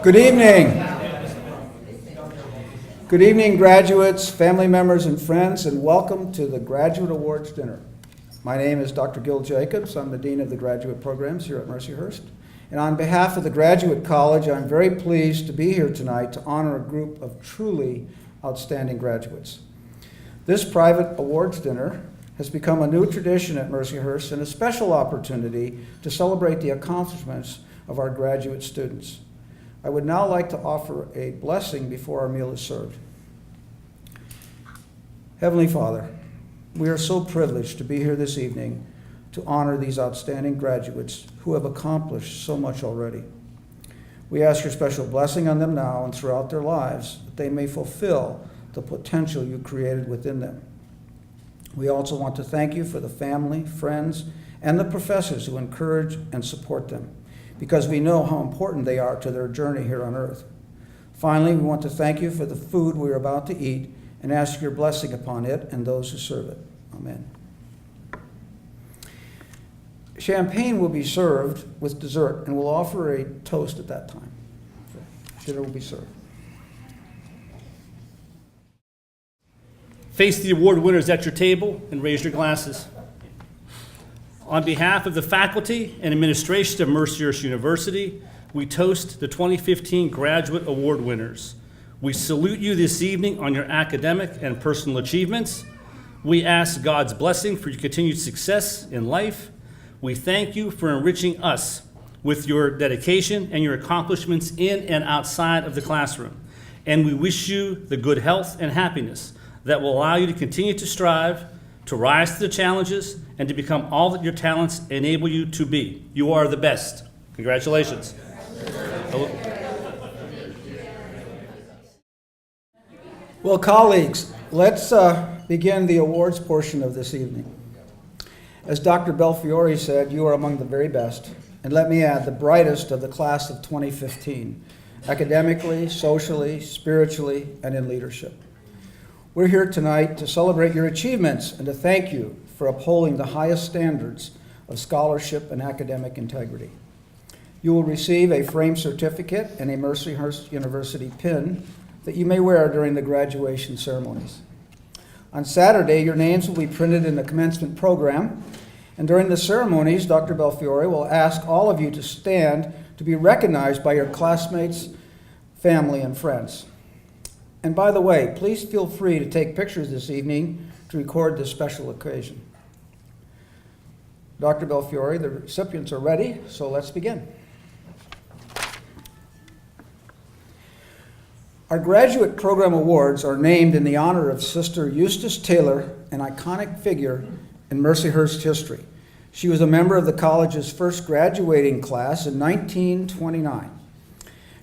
Good evening. Good evening, graduates, family members, and friends, and welcome to the Graduate Awards Dinner. My name is Dr. Gil Jacobs. I'm the Dean of the Graduate Programs here at Mercyhurst. And on behalf of the Graduate College, I'm very pleased to be here tonight to honor a group of truly outstanding graduates. This private awards dinner has become a new tradition at Mercyhurst and a special opportunity to celebrate the accomplishments of our graduate students. I would now like to offer a blessing before our meal is served. Heavenly Father, we are so privileged to be here this evening to honor these outstanding graduates who have accomplished so much already. We ask your special blessing on them now and throughout their lives, that they may fulfill the potential you created within them. We also want to thank you for the family, friends, and the professors who encourage and support them, because we know how important they are to their journey here on earth. Finally, we want to thank you for the food we are about to eat and ask your blessing upon it and those who serve it. Amen. Champagne will be served with dessert, and we'll offer a toast at that time. So, dinner will be served. Face the award winners at your table and raise your glasses. On behalf of the faculty and administration of Mercyhurst University, we toast the 2015 Graduate Award winners. We salute you this evening on your academic and personal achievements. We ask God's blessing for your continued success in life. We thank you for enriching us with your dedication and your accomplishments in and outside of the classroom. And we wish you the good health and happiness that will allow you to continue to strive, to rise to the challenges, and to become all that your talents enable you to be. You are the best. Congratulations. Well, colleagues, let's begin the awards portion of this evening. As Dr. Belfiore said, you are among the very best, and let me add, the brightest of the class of 2015, academically, socially, spiritually, and in leadership. We're here tonight to celebrate your achievements and to thank you for upholding the highest standards of scholarship and academic integrity. You will receive a framed certificate and a Mercyhurst University pin that you may wear during the graduation ceremonies. On Saturday, your names will be printed in the commencement program, and during the ceremonies, Dr. Belfiore will ask all of you to stand to be recognized by your classmates, family, and friends. And by the way, please feel free to take pictures this evening to record this special occasion. Dr. Belfiore, the recipients are ready, so let's begin. Our graduate program awards are named in the honor of Sister Eustace Taylor, an iconic figure in Mercyhurst history. She was a member of the college's first graduating class in 1929.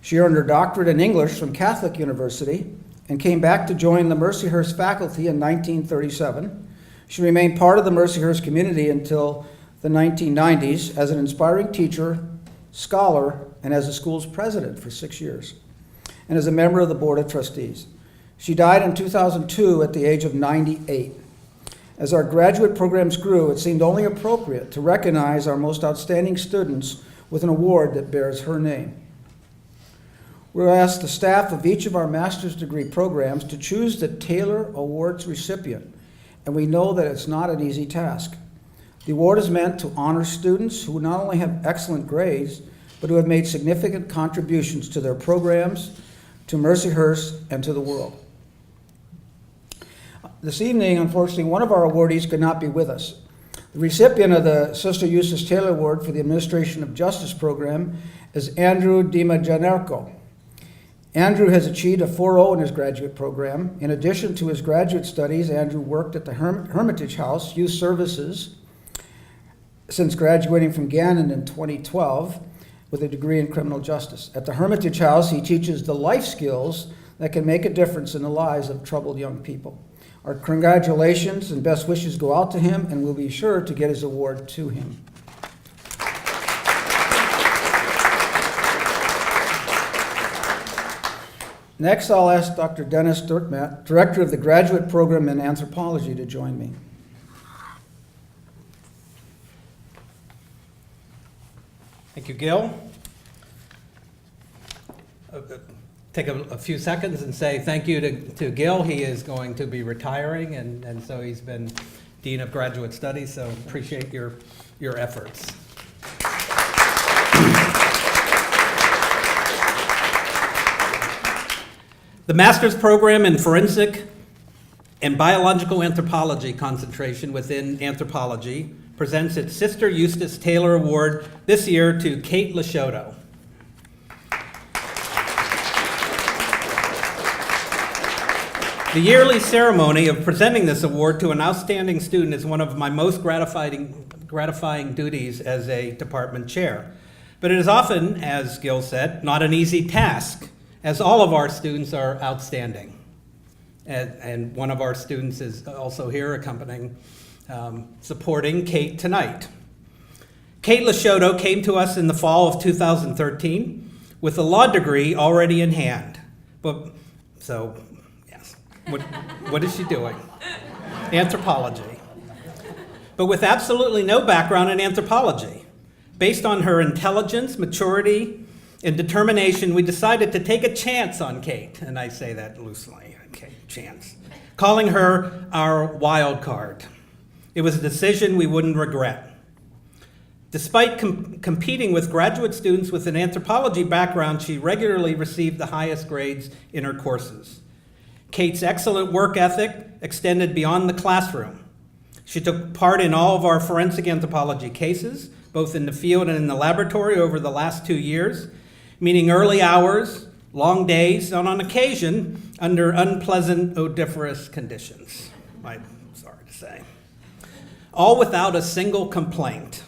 She earned her doctorate in English from Catholic University and came back to join the Mercyhurst faculty in 1937. She remained part of the Mercyhurst community until the 1990s as an inspiring teacher, scholar, and as the school's president for 6 years, and as a member of the Board of Trustees. She died in 2002 at the age of 98. As our graduate programs grew, it seemed only appropriate to recognize our most outstanding students with an award that bears her name. We'll ask the staff of each of our master's degree programs to choose the Taylor Awards recipient, and we know that it's not an easy task. The award is meant to honor students who not only have excellent grades, but who have made significant contributions to their programs, to Mercyhurst, and to the world. This evening, unfortunately, one of our awardees could not be with us. The recipient of the Sister Eustace Taylor Award for the Administration of Justice program is Andrew DiMagianerco. Andrew has achieved a 4.0 in his graduate program. In addition to his graduate studies, Andrew worked at the Hermitage House Youth Services since graduating from Gannon in 2012 with a degree in criminal justice. At the Hermitage House, he teaches the life skills that can make a difference in the lives of troubled young people. Our congratulations and best wishes go out to him, and we'll be sure to get his award to him. Next, I'll ask Dr. Dennis Dirkmatt, Director of the Graduate Program in Anthropology, to join me. Thank you, Gil. take a few seconds and say thank you to Gil. He is going to be retiring, and so he's been Dean of Graduate Studies, so appreciate your efforts. The master's program in forensic and biological anthropology concentration within anthropology presents its Sister Eustace Taylor Award this year to Kate Lasciotto. The yearly ceremony of presenting this award to an outstanding student is one of my most gratifying duties as a department chair. But it is often, as Gil said, not an easy task, as all of our students are outstanding. And one of our students is also here accompanying, supporting Kate tonight. Kate Lasciotto came to us in the fall of 2013 with a law degree already in hand. What is she doing? Anthropology. But with absolutely no background in anthropology. Based on her intelligence, maturity, and determination, we decided to take a chance on Kate, and I say that loosely, okay, chance, calling her our wild card. It was a decision we wouldn't regret. Despite competing with graduate students with an anthropology background, she regularly received the highest grades in her courses. Kate's excellent work ethic extended beyond the classroom. She took part in all of our forensic anthropology cases, both in the field and in the laboratory over the last 2 years, meaning early hours, long days, and on occasion, under unpleasant, odoriferous conditions, I'm sorry to say. All without a single complaint.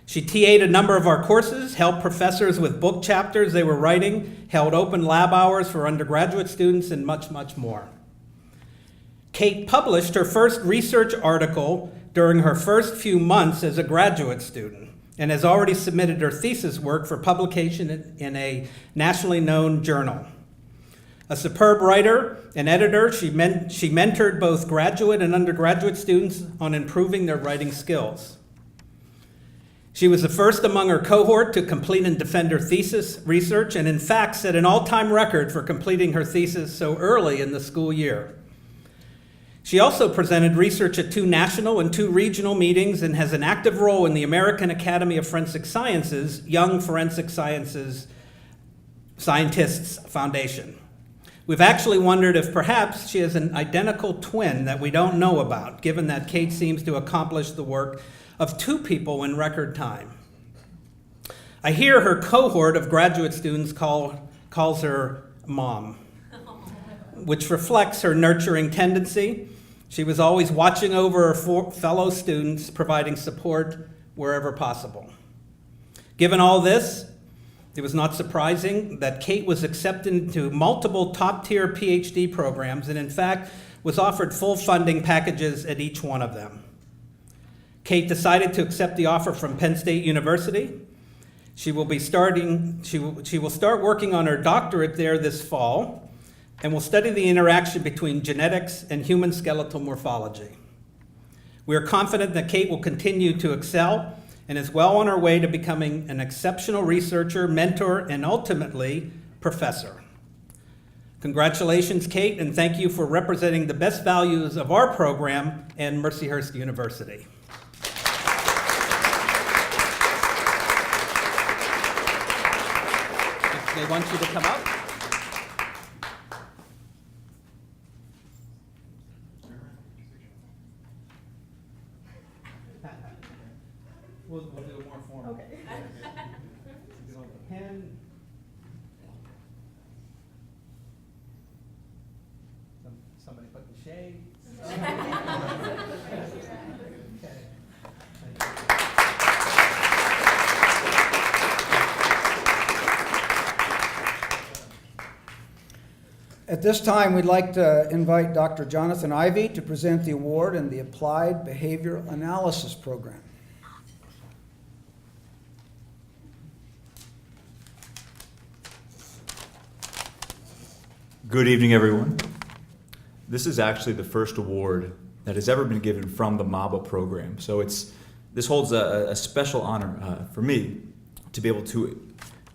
She TA'd a number of our courses, helped professors with book chapters they were writing, held open lab hours for undergraduate students, and much, much more. Kate published her first research article during her first few months as a graduate student and has already submitted her thesis work for publication in a nationally known journal. A superb writer and editor, she mentored both graduate and undergraduate students on improving their writing skills. She was the first among her cohort to complete and defend her thesis research, and in fact set an all-time record for completing her thesis so early in the school year. She also presented research at 2 national and 2 regional meetings and has an active role in the American Academy of Forensic Sciences Young Forensic Scientists Foundation. We've actually wondered if perhaps she has an identical twin that we don't know about, given that Kate seems to accomplish the work of 2 people in record time. I hear her cohort of graduate students calls her Mom, which reflects her nurturing tendency. She was always watching over her fellow students, providing support wherever possible. Given all this, it was not surprising that Kate was accepted into multiple top-tier PhD programs and in fact was offered full funding packages at each one of them. Kate decided to accept the offer from Penn State University. She will start working on her doctorate there this fall and will study the interaction between genetics and human skeletal morphology. We are confident that Kate will continue to excel and is well on her way to becoming an exceptional researcher, mentor, and ultimately, professor. Congratulations, Kate, and thank you for representing the best values of our program and Mercyhurst University. They want you to come up. We'll do it more formal. Okay. Get on the pen. Somebody put the shade. At this time, we'd like to invite Dr. Jonathan Ivey to present the award in the Applied Behavioral Analysis Program. Good evening, everyone. This is actually the first award that has ever been given from the MABA program. So this holds a special honor for me to be able to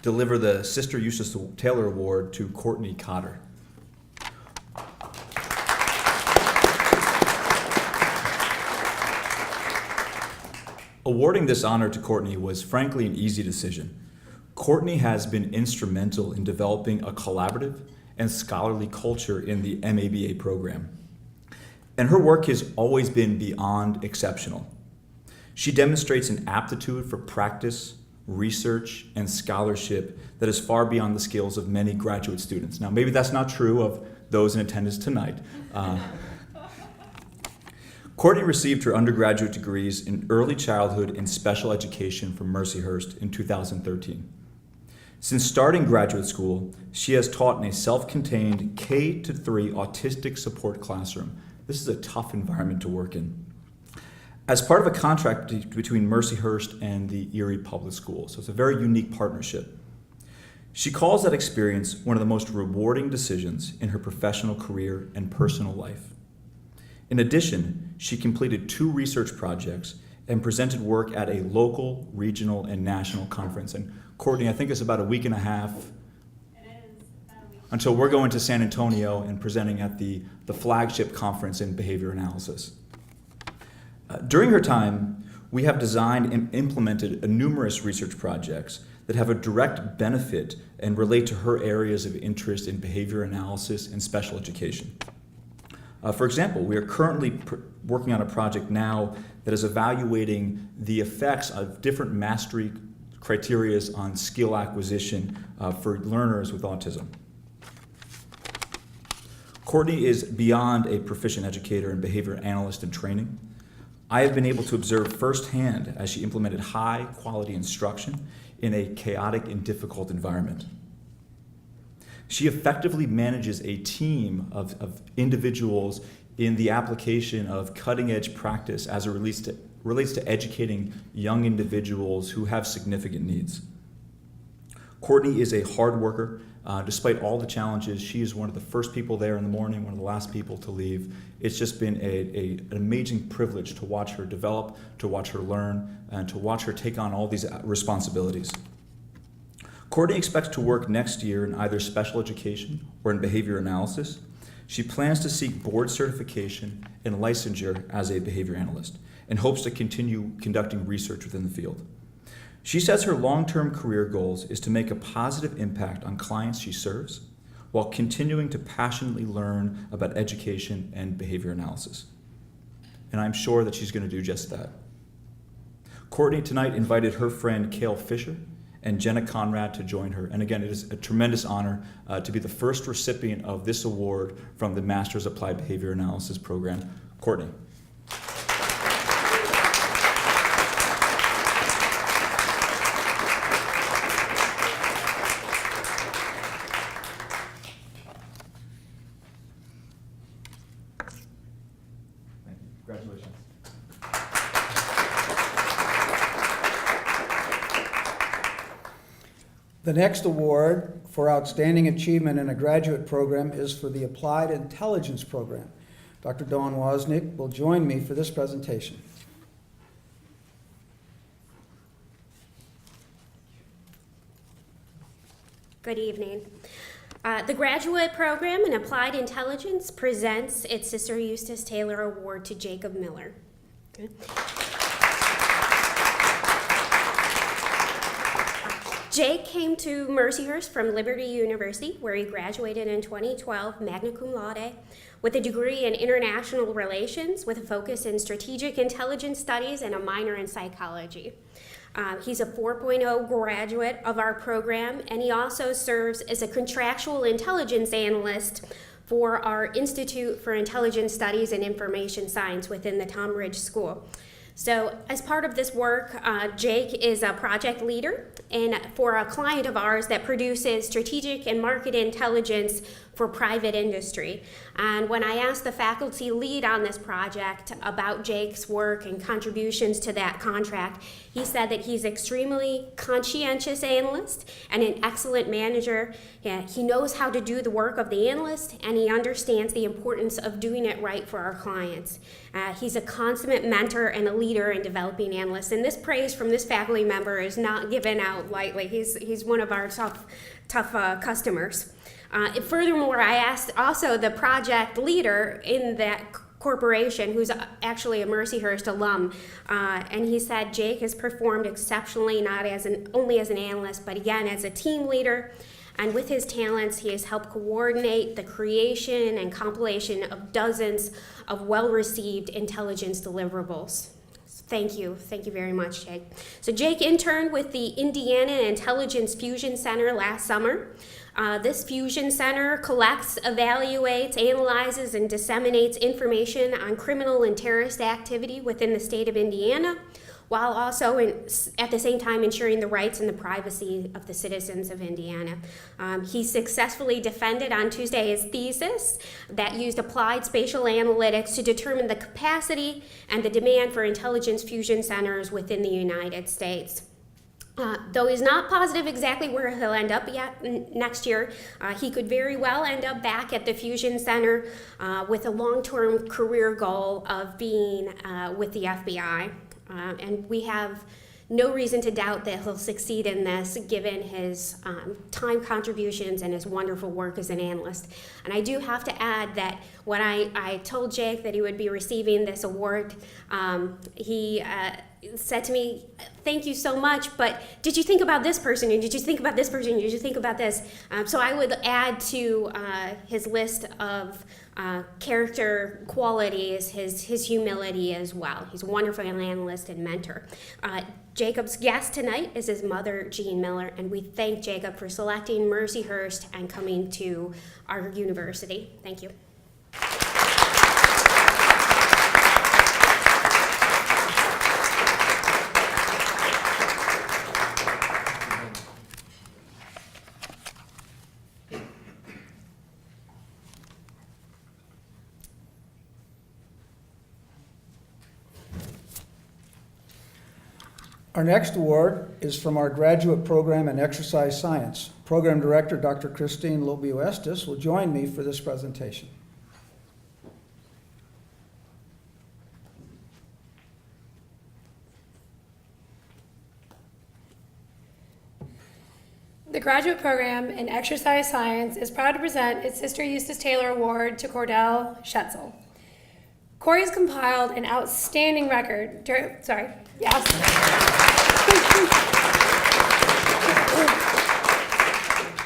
deliver the Sister Eustace Taylor Award to Courtney Cotter. Awarding this honor to Courtney was frankly an easy decision. Courtney has been instrumental in developing a collaborative and scholarly culture in the MABA program. And her work has always been beyond exceptional. She demonstrates an aptitude for practice, research, and scholarship that is far beyond the skills of many graduate students. Now, maybe that's not true of those in attendance tonight. Courtney received her undergraduate degrees in early childhood and special education from Mercyhurst in 2013. Since starting graduate school, she has taught in a self-contained K-3 autistic support classroom. This is a tough environment to work in. As part of a contract between Mercyhurst and the Erie Public Schools, so it's a very unique partnership. She calls that experience one of the most rewarding decisions in her professional career and personal life. In addition, she completed 2 research projects and presented work at a local, regional, and national conference. And Courtney, I think it's about a week and a half until we're going to San Antonio and presenting at the flagship conference in behavior analysis. During her time, we have designed and implemented numerous research projects that have a direct benefit and relate to her areas of interest in behavior analysis and special education. For example, we are currently working on a project now that is evaluating the effects of different mastery criteria on skill acquisition for learners with autism. Courtney is beyond a proficient educator and behavior analyst in training. I have been able to observe firsthand as she implemented high-quality instruction in a chaotic and difficult environment. She effectively manages a team of individuals in the application of cutting-edge practice as it relates to educating young individuals who have significant needs. Courtney is a hard worker. Despite all the challenges, she is one of the first people there in the morning, one of the last people to leave. It's just been an amazing privilege to watch her develop, to watch her learn, and to watch her take on all these responsibilities. Courtney expects to work next year in either special education or in behavior analysis. She plans to seek board certification and licensure as a behavior analyst and hopes to continue conducting research within the field. She says her long-term career goals is to make a positive impact on clients she serves while continuing to passionately learn about education and behavior analysis. And I'm sure that she's going to do just that. Courtney tonight invited her friend Cale Fisher and Jenna Conrad to join her. And again, it is a tremendous honor to be the first recipient of this award from the Master's Applied Behavior Analysis program. Courtney. Congratulations. The next award for outstanding achievement in a graduate program is for the Applied Intelligence Program. Dr. Dawn Wozniak will join me for this presentation. Good evening. The graduate program in Applied Intelligence presents its Sister Eustace Taylor Award to Jacob Miller. Okay. Jake came to Mercyhurst from Liberty University, where he graduated in 2012 magna cum laude with a degree in international relations with a focus in strategic intelligence studies and a minor in psychology. He's a 4.0 graduate of our program, and he also serves as a contractual intelligence analyst for our Institute for Intelligence Studies and Information Science within the Tom Ridge School. So as part of this work, Jake is a project leader and for a client of ours that produces strategic and market intelligence for private industry. And when I asked the faculty lead on this project about Jake's work and contributions to that contract, he said that he's extremely conscientious analyst and an excellent manager. Yeah, he knows how to do the work of the analyst, and he understands the importance of doing it right for our clients. He's a consummate mentor and a leader in developing analysts, and this praise from this faculty member is not given out lightly. He's one of our tough customers. Furthermore, I asked also the project leader in that corporation, who's actually a Mercyhurst alum, and he said Jake has performed exceptionally, not only as an analyst, but again as a team leader. And with his talents, he has helped coordinate the creation and compilation of dozens of well-received intelligence deliverables. Thank you very much, Jake. So Jake interned with the Indiana Intelligence Fusion Center last summer. This fusion center collects, evaluates, analyzes, and disseminates information on criminal and terrorist activity within the state of Indiana, while also at the same time ensuring the rights and the privacy of the citizens of Indiana. He successfully defended on Tuesday his thesis that used applied spatial analytics to determine the capacity and the demand for intelligence fusion centers within the United States. Though he's not positive exactly where he'll end up yet next year, he could very well end up back at the Fusion Center with a long-term career goal of being with the FBI. And we have no reason to doubt that he'll succeed in this, given his time contributions and his wonderful work as an analyst. And I do have to add that when I told Jake that he would be receiving this award, he said to me, "Thank you so much, but did you think about this person, and did you think about this person, and did you think about this?" So I would add to his list of character qualities his humility as well. He's a wonderful analyst and mentor. Jacob's guest tonight is his mother, Jean Miller, and we thank Jacob for selecting Mercyhurst and coming to our university. Thank you. Our next award is from our graduate program in exercise science. Program Director Dr. Christine Eustace will join me for this presentation. The graduate program in exercise science is proud to present its Sister Eustace Taylor Award to Cordell Schetzel. Corey's compiled an outstanding record.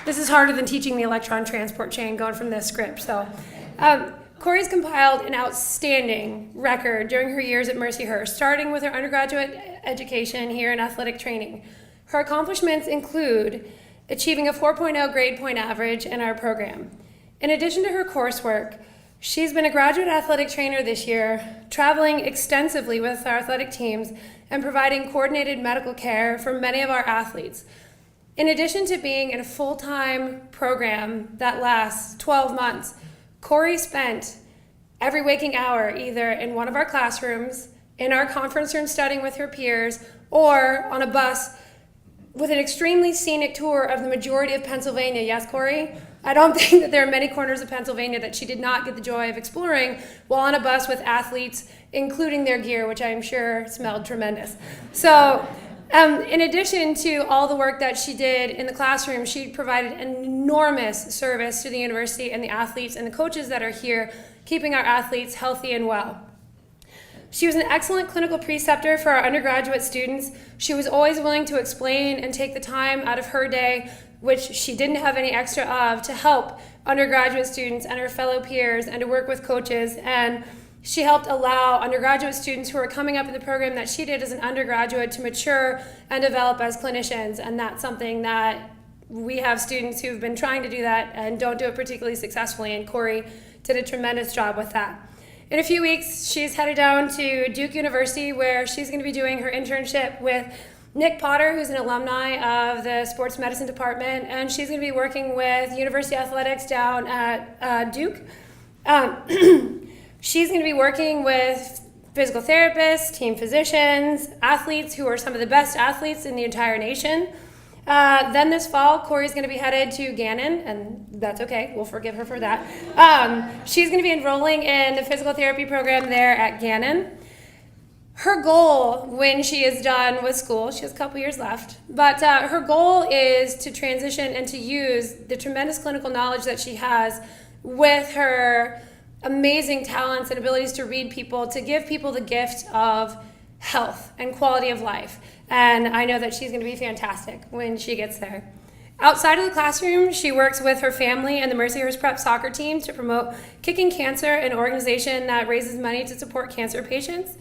This is harder than teaching the electron transport chain going from this script. Corey's compiled an outstanding record during her years at Mercyhurst, starting with her undergraduate education here in athletic training. Her accomplishments include achieving a 4.0 grade point average in our program. In addition to her coursework, she's been a graduate athletic trainer this year, traveling extensively with our athletic teams and providing coordinated medical care for many of our athletes. In addition to being in a full-time program that lasts 12 months, Corey spent every waking hour either in one of our classrooms, in our conference room studying with her peers, or on a bus with an extremely scenic tour of the majority of Pennsylvania. Yes, Corey? I don't think that there are many corners of Pennsylvania that she did not get the joy of exploring while on a bus with athletes, including their gear, which I am sure smelled tremendous. So, in addition to all the work that she did in the classroom, she provided an enormous service to the university and the athletes and the coaches that are here, keeping our athletes healthy and well. She was an excellent clinical preceptor for our undergraduate students. She was always willing to explain and take the time out of her day, which she didn't have any extra of, to help undergraduate students and her fellow peers and to work with coaches. And she helped allow undergraduate students who are coming up in the program that she did as an undergraduate to mature and develop as clinicians. And that's something that we have students who've been trying to do that and don't do it particularly successfully. And Corey did a tremendous job with that. In a few weeks, she's headed down to Duke University, where she's going to be doing her internship with Nick Potter, who's an alumni of the sports medicine department, and she's going to be working with University Athletics down at Duke. She's going to be working with physical therapists, team physicians, athletes who are some of the best athletes in the entire nation. Then this fall, Corey's going to be headed to Gannon, and that's okay. We'll forgive her for that. She's going to be enrolling in the physical therapy program there at Gannon. Her goal when she is done with school, she has a couple years left, but her goal is to transition and to use the tremendous clinical knowledge that she has with her amazing talents and abilities to read people, to give people the gift of health and quality of life. And I know that she's going to be fantastic when she gets there. Outside of the classroom, she works with her family and the Mercyhurst Prep soccer team to promote Kicking Cancer, an organization that raises money to support cancer patients.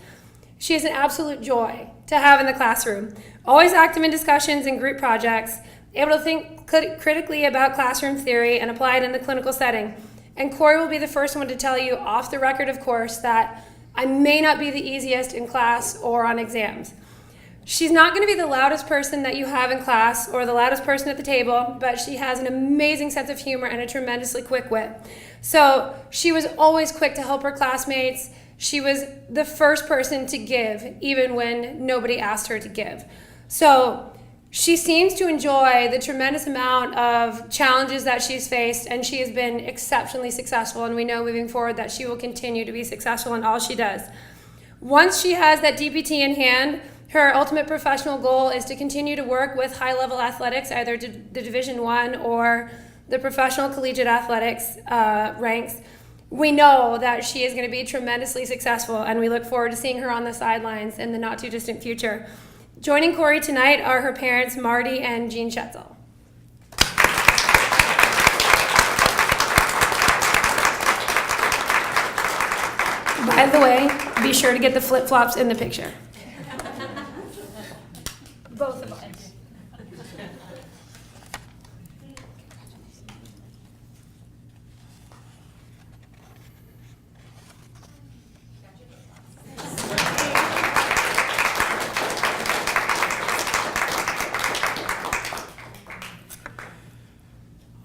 She is an absolute joy to have in the classroom, always active in discussions and group projects, able to think critically about classroom theory and apply it in the clinical setting. And Corey will be the first one to tell you, off the record of course, that I may not be the easiest in class or on exams. She's not going to be the loudest person that you have in class or the loudest person at the table, but she has an amazing sense of humor and a tremendously quick wit. So she was always quick to help her classmates. She was the first person to give, even when nobody asked her to give. So she seems to enjoy the tremendous amount of challenges that she's faced, and she has been exceptionally successful, and we know moving forward that she will continue to be successful in all she does. Once she has that DPT in hand, her ultimate professional goal is to continue to work with high-level athletics, either the Division I or the professional collegiate athletics ranks. We know that she is going to be tremendously successful, and we look forward to seeing her on the sidelines in the not-too-distant future. Joining Corey tonight are her parents, Marty and Jean Schetzel. By the way, be sure to get the flip-flops in the picture. Both of us.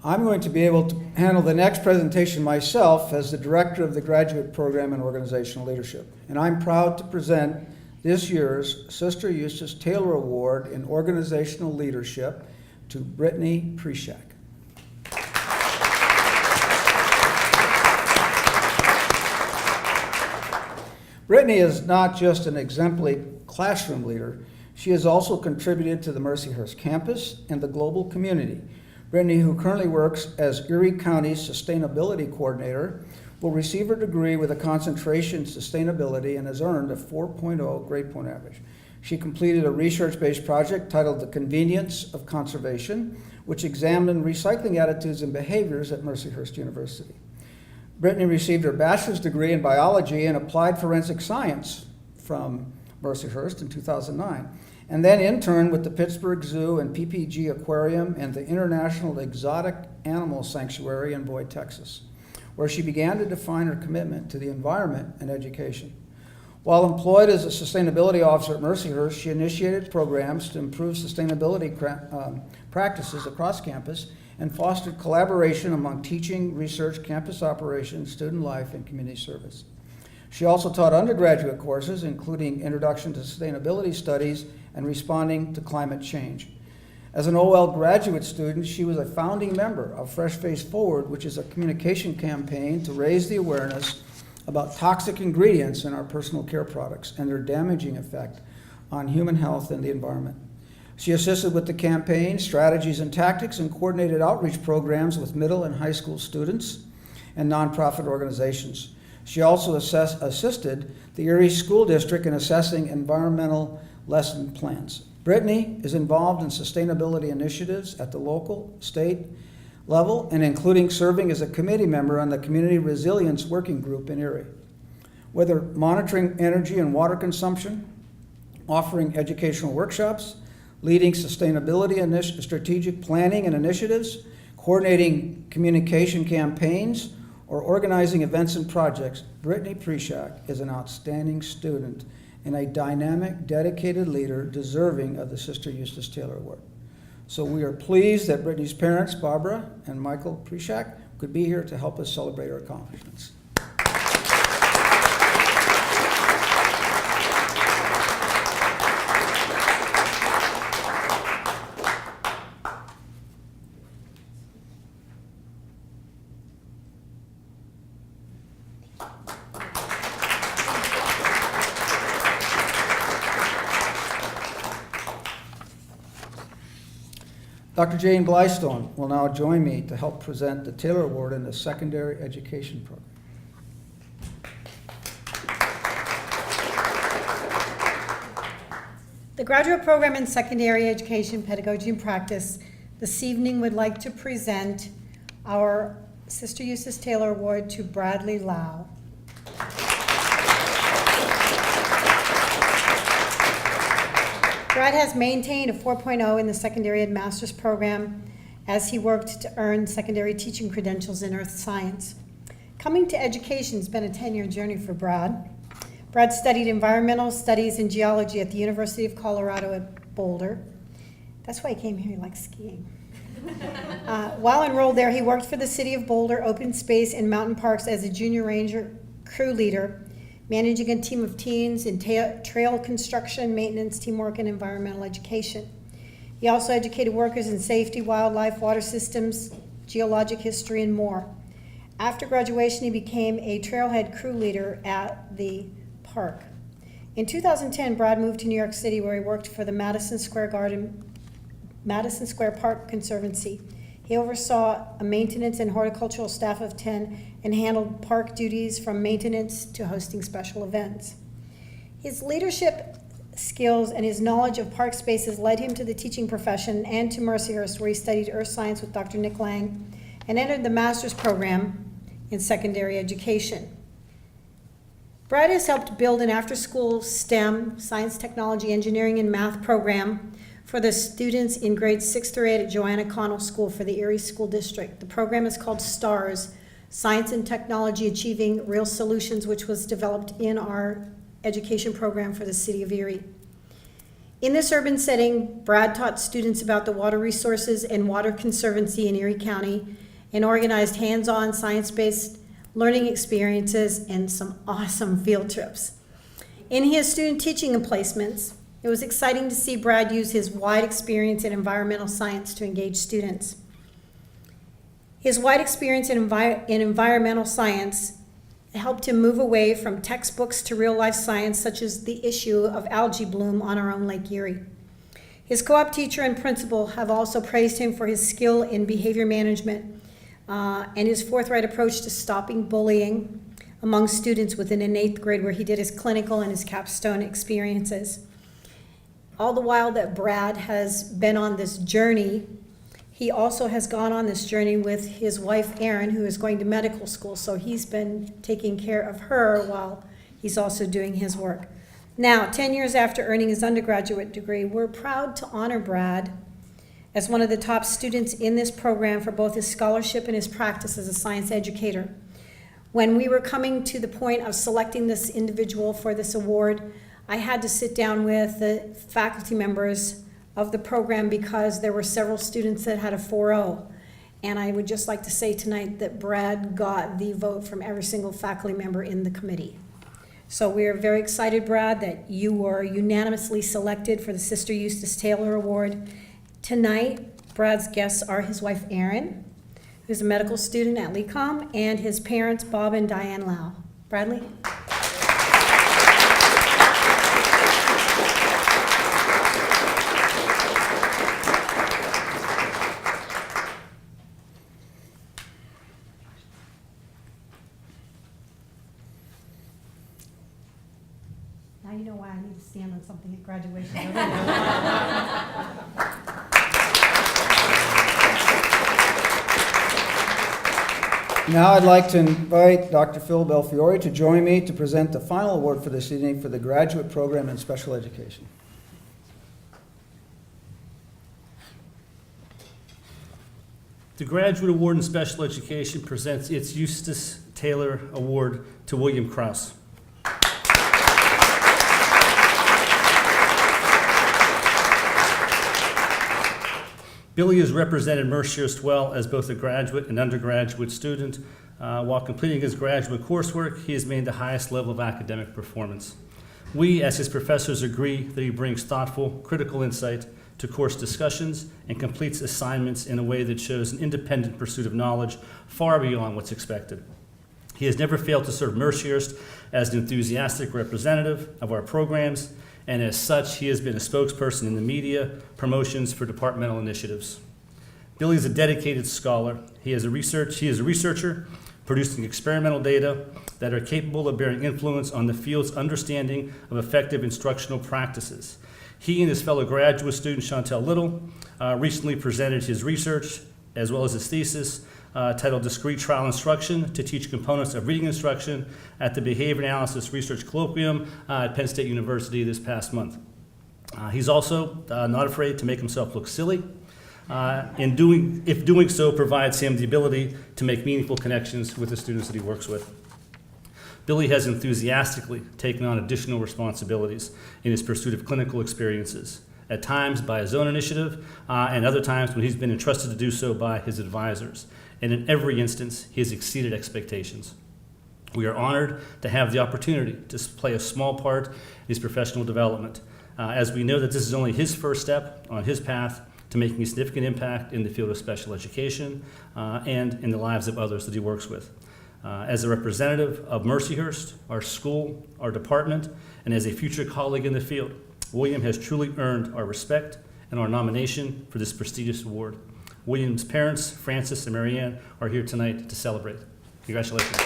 I'm going to be able to handle the next presentation myself as the Director of the Graduate Program in Organizational Leadership. And I'm proud to present this year's Sister Eustace Taylor Award in Organizational Leadership to Brittany Preshak. Brittany is not just an exemplary classroom leader, she has also contributed to the Mercyhurst campus and the global community. Brittany, who currently works as Erie County's Sustainability Coordinator, will receive her degree with a concentration in sustainability and has earned a 4.0 grade point average. She completed a research-based project titled The Convenience of Conservation, which examined recycling attitudes and behaviors at Mercyhurst University. Brittany received her bachelor's degree in biology and applied forensic science from Mercyhurst in 2009, and then interned with the Pittsburgh Zoo and PPG Aquarium and the International Exotic Animal Sanctuary in Boyd, Texas, where she began to define her commitment to the environment and education. While employed as a sustainability officer at Mercyhurst, she initiated programs to improve sustainability practices across campus and fostered collaboration among teaching, research, campus operations, student life, and community service. She also taught undergraduate courses, including Introduction to Sustainability Studies and Responding to Climate Change. As an OL graduate student, she was a founding member of Fresh Face Forward, which is a communication campaign to raise the awareness about toxic ingredients in our personal care products and their damaging effect on human health and the environment. She assisted with the campaign, strategies and tactics, and coordinated outreach programs with middle and high school students and nonprofit organizations. She also assisted the Erie School District in assessing environmental lesson plans. Brittany is involved in sustainability initiatives at the local, state level, and including serving as a committee member on the Community Resilience Working Group in Erie. Whether monitoring energy and water consumption, offering educational workshops, leading sustainability strategic planning and initiatives, coordinating communication campaigns, or organizing events and projects, Brittany Preshak is an outstanding student and a dynamic, dedicated leader deserving of the Sister Eustace Taylor Award. So we are pleased that Brittany's parents, Barbara and Michael Prishak, could be here to help us celebrate her accomplishments. Dr. Jane Blystone will now join me to help present the Taylor Award in the Secondary Education Program. The Graduate Program in Secondary Education, Pedagogy and Practice this evening would like to present our Sister Eustace Taylor Award to Bradley Lau. Brad has maintained a 4.0 in the Secondary Ed Master's Program as he worked to earn secondary teaching credentials in earth science. Coming to education has been a 10-year journey for Brad. Brad studied environmental studies and geology at the University of Colorado at Boulder. That's why he came here, he likes skiing. While enrolled there, he worked for the City of Boulder Open Space and Mountain Parks as a junior ranger crew leader, managing a team of teens in trail construction, maintenance, teamwork, and environmental education. He also educated workers in safety, wildlife, water systems, geologic history, and more. After graduation, he became a trailhead crew leader at the park. In 2010, Brad moved to New York City, where he worked for the Madison Square Park Conservancy. He oversaw a maintenance and horticultural staff of 10 and handled park duties from maintenance to hosting special events. His leadership skills and his knowledge of park spaces led him to the teaching profession and to Mercyhurst, where he studied earth science with Dr. Nick Lang and entered the master's program in secondary education. Brad has helped build an after-school STEM, science, technology, engineering, and math program for the students in grades 6 through 8 at Joanna Connell School for the Erie School District. The program is called STARS, Science and Technology Achieving Real Solutions, which was developed in our education program for the city of Erie. In this urban setting, Brad taught students about the water resources and water conservancy in Erie County and organized hands-on science-based learning experiences and some awesome field trips. In his student teaching and placements, it was exciting to see Brad use his wide experience in environmental science to engage students. His wide experience in environmental science helped him move away from textbooks to real-life science, such as the issue of algae bloom on our own Lake Erie. His co-op teacher and principal have also praised him for his skill in behavior management and his forthright approach to stopping bullying among students within an 8th grade, where he did his clinical and his capstone experiences. All the while that Brad has been on this journey, he also has gone on this journey with his wife, Erin, who is going to medical school. So he's been taking care of her while he's also doing his work. Now, 10 years after earning his undergraduate degree, we're proud to honor Brad as one of the top students in this program for both his scholarship and his practice as a science educator. When we were coming to the point of selecting this individual for this award, I had to sit down with the faculty members of the program because there were several students that had a 4.0. And I would just like to say tonight that Brad got the vote from every single faculty member in the committee. So we are very excited, Brad, that you were unanimously selected for the Sister Eustace Taylor Award. Tonight, Brad's guests are his wife, Erin, who's a medical student at LECOM, and his parents, Bob and Diane Lau. Bradley? Now you know why I need to stand on something at graduation. Now I'd like to invite Dr. Phil Belfiore to join me to present the final award for this evening for the Graduate Program in Special Education. The Graduate Award in Special Education presents its Eustace Taylor Award to William Krause. Billy has represented Mercyhurst well as both a graduate and undergraduate student. While completing his graduate coursework, he has made the highest level of academic performance. We, as his professors, agree that he brings thoughtful, critical insight to course discussions and completes assignments in a way that shows an independent pursuit of knowledge far beyond what's expected. He has never failed to serve Mercyhurst as an enthusiastic representative of our programs, and as such, he has been a spokesperson in the media, promotions for departmental initiatives. Billy is a dedicated scholar. He is a researcher producing experimental data that are capable of bearing influence on the field's understanding of effective instructional practices. He and his fellow graduate student, Chantel Little, recently presented his research as well as his thesis titled Discrete Trial Instruction to Teach Components of Reading Instruction at the Behavior Analysis Research Colloquium at Penn State University this past month. He's also not afraid to make himself look silly, if doing so provides him the ability to make meaningful connections with the students that he works with. Billy has enthusiastically taken on additional responsibilities in his pursuit of clinical experiences, at times by his own initiative, and other times when he's been entrusted to do so by his advisors. And in every instance, he has exceeded expectations. We are honored to have the opportunity to play a small part in his professional development, as we know that this is only his first step on his path to making a significant impact in the field of special education and in the lives of others that he works with. As a representative of Mercyhurst, our school, our department, and as a future colleague in the field, William has truly earned our respect and our nomination for this prestigious award. William's parents, Francis and Marianne, are here tonight to celebrate. Congratulations.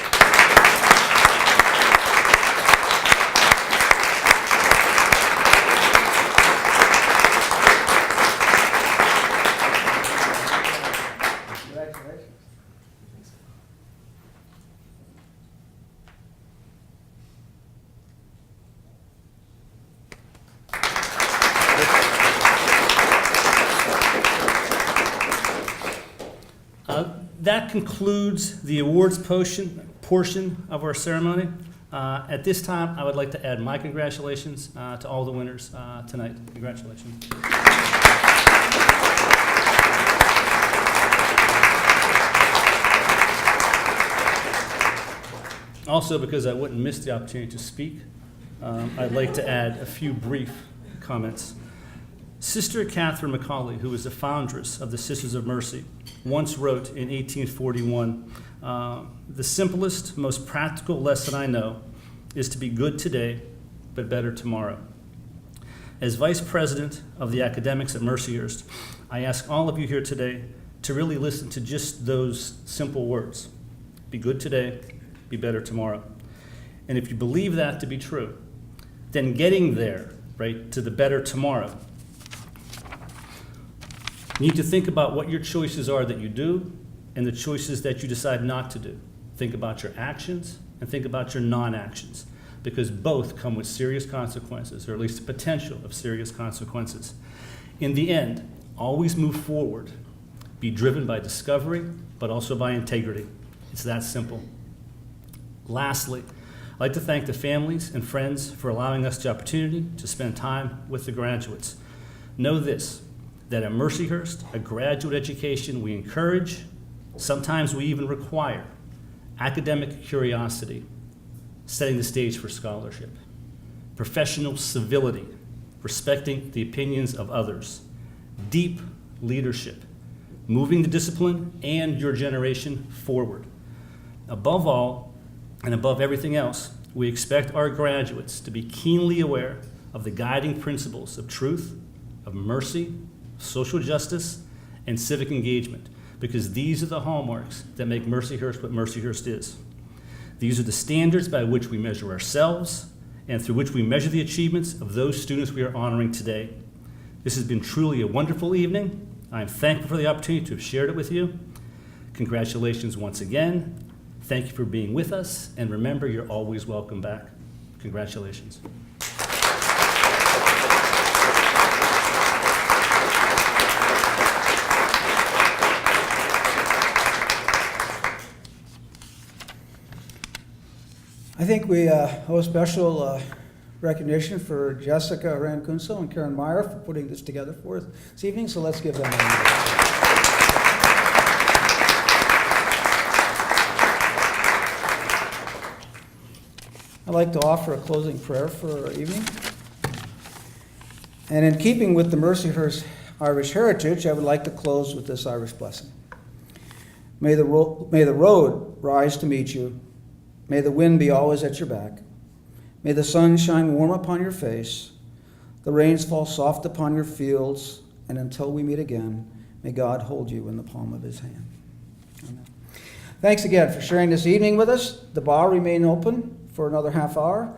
That concludes the awards portion of our ceremony. At this time, I would like to add my congratulations to all the winners tonight. Congratulations. Also, because I wouldn't miss the opportunity to speak, I'd like to add a few brief comments. Sister Catherine Macaulay, who was the foundress of the Sisters of Mercy, once wrote in 1841, the simplest, most practical lesson I know is to be good today, but better tomorrow. As Vice President of the academics at Mercyhurst, I ask all of you here today to really listen to just those simple words. Be good today, be better tomorrow. And if you believe that to be true, then getting there, right, to the better tomorrow, you need to think about what your choices are that you do and the choices that you decide not to do. Think about your actions and think about your non-actions, because both come with serious consequences, or at least the potential of serious consequences. In the end, always move forward. Be driven by discovery, but also by integrity. It's that simple. Lastly, I'd like to thank the families and friends for allowing us the opportunity to spend time with the graduates. Know this, that at Mercyhurst, a graduate education we encourage, sometimes we even require, academic curiosity, setting the stage for scholarship, professional civility, respecting the opinions of others, deep leadership, moving the discipline and your generation forward. Above all, and above everything else, we expect our graduates to be keenly aware of the guiding principles of truth, of mercy, social justice, and civic engagement, because these are the hallmarks that make Mercyhurst what Mercyhurst is. These are the standards by which we measure ourselves and through which we measure the achievements of those students we are honoring today. This has been truly a wonderful evening. I am thankful for the opportunity to have shared it with you. Congratulations once again. Thank you for being with us, and remember, you're always welcome back. Congratulations. I think we owe a special recognition for Jessica Rancunso and Karen Meyer for putting this together for us this evening, so let's give them a hand. I'd like to offer a closing prayer for our evening. And in keeping with the Mercyhurst Irish heritage, I would like to close with this Irish blessing. May the road rise to meet you. May the wind be always at your back. May the sun shine warm upon your face. The rains fall soft upon your fields. And until we meet again, may God hold you in the palm of his hand. Amen. Thanks again for sharing this evening with us. The bar remains open for another half hour.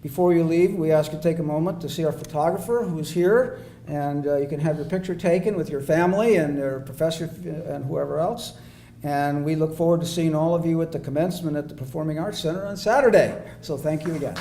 Before you leave, we ask you to take a moment to see our photographer who's here, and you can have your picture taken with your family and your professor and whoever else. And we look forward to seeing all of you at the commencement at the Performing Arts Center on Saturday. So thank you again.